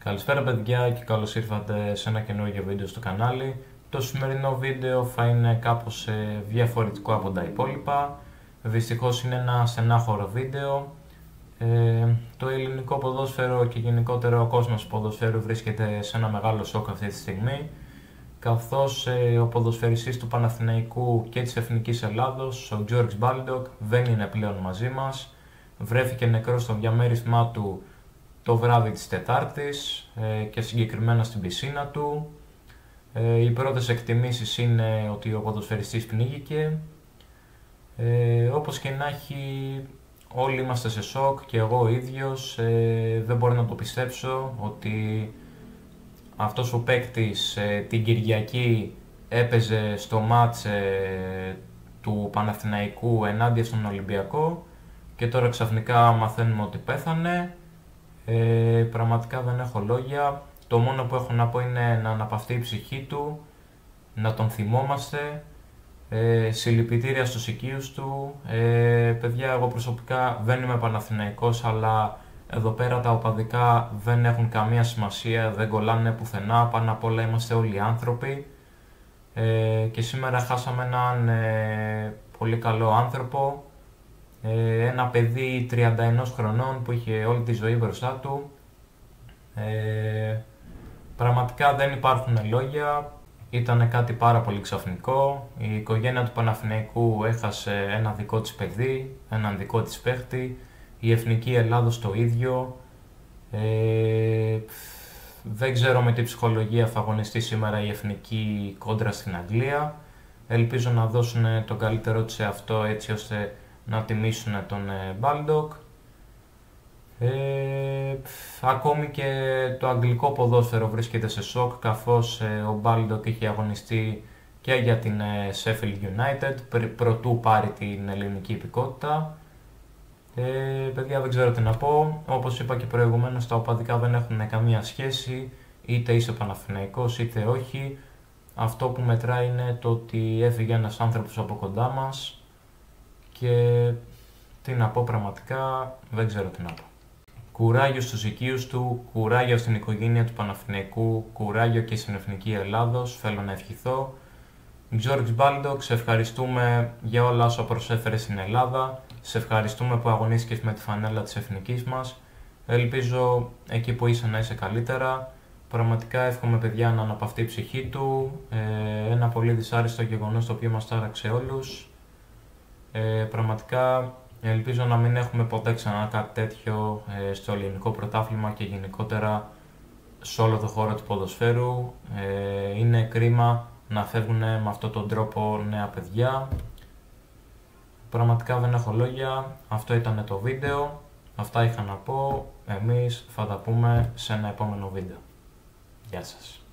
Καλησπέρα παιδιά και καλώς ήρθατε σε ένα καινούργιο βίντεο στο κανάλι. Το σημερινό βίντεο θα είναι κάπως διαφορετικό από τα υπόλοιπα. Δυστυχώς είναι ένα στενάχωρο βίντεο. Το ελληνικό ποδόσφαιρο και γενικότερα ο κόσμος του ποδοσφαίρου βρίσκεται σε ένα μεγάλο σοκ αυτή τη στιγμή, καθώς ο ποδοσφαιριστής του Παναθηναϊκού και της Εθνικής Ελλάδος, ο George Baldock, δεν είναι πλέον μαζί μας. Βρέθηκε νεκρός στο διαμέρισμά του το βράδυ της Τετάρτης και συγκεκριμένα στην πισίνα του. Οι πρώτες εκτιμήσεις είναι ότι ο ποδοσφαιριστής πνίγηκε. Όπως και να έχει, όλοι είμαστε σε σοκ και εγώ ο ίδιος. Δεν μπορώ να το πιστέψω ότι αυτός ο παίκτης την Κυριακή έπαιζε στο μάτς του Παναθηναϊκού ενάντια στον Ολυμπιακό και τώρα ξαφνικά μαθαίνουμε ότι πέθανε. Πραγματικά δεν έχω λόγια. Το μόνο που έχω να πω είναι να αναπαυτεί η ψυχή του, να τον θυμόμαστε. Συλληπιτήρια στους οικείους του. Παιδιά, εγώ προσωπικά δεν είμαι Παναθηναϊκός, αλλά εδώ πέρα τα οπαδικά δεν έχουν καμία σημασία, δεν κολλάνε πουθενά, πάνω απ' όλα είμαστε όλοι άνθρωποι. Και σήμερα χάσαμε έναν πολύ καλό άνθρωπο, ένα παιδί 31 χρονών που είχε όλη τη ζωή μπροστά του. Πραγματικά δεν υπάρχουν λόγια, ήταν κάτι πάρα πολύ ξαφνικό. Η οικογένεια του Παναθηναϊκού έχασε ένα δικό της παιδί, έναν δικό της παίχτη, η Εθνική Ελλάδος το ίδιο. Δεν ξέρω με τι ψυχολογία θα αγωνιστεί σήμερα η Εθνική κόντρα στην Αγγλία. Ελπίζω να δώσουν τον καλύτερό της σε αυτό, έτσι ώστε να τιμήσουν τον Baldock. Ακόμη και το αγγλικό ποδόσφαιρο βρίσκεται σε σοκ, καθώς ο Baldock είχε αγωνιστεί και για την Sheffield United προτού πάρει την ελληνική υπηκότητα. Παιδιά, δεν ξέρω τι να πω. Όπως είπα και προηγουμένως, τα οπαδικά δεν έχουν καμία σχέση, είτε είσαι Παναθηναϊκός είτε όχι. Αυτό που μετράει είναι το ότι έφυγε ένας άνθρωπος από κοντά μας και τι να πω, πραγματικά δεν ξέρω τι να πω. Κουράγιο στους οικείους του, κουράγιο στην οικογένεια του Παναθηναϊκού, κουράγιο και στην Εθνική Ελλάδος, θέλω να ευχηθώ. George Baldock, σε ευχαριστούμε για όλα όσα προσέφερε στην Ελλάδα, σε ευχαριστούμε που αγωνίστηκες με τη φανέλα της Εθνικής μας. Ελπίζω εκεί που είσαι να είσαι καλύτερα. Πραγματικά εύχομαι, παιδιά, να αναπαυτεί η ψυχή του. Ένα πολύ δυσάρεστο γεγονός το οποίο μας τάραξε όλους. Πραγματικά ελπίζω να μην έχουμε ποτέ ξανά κάτι τέτοιο στο ελληνικό πρωτάθλημα και γενικότερα σε όλο το χώρο του ποδοσφαίρου. Είναι κρίμα να φεύγουν με αυτόν τον τρόπο νέα παιδιά. Πραγματικά δεν έχω λόγια. Αυτό ήταν το βίντεο. Αυτά είχα να πω. Εμείς θα τα πούμε σε ένα επόμενο βίντεο. Γεια σας.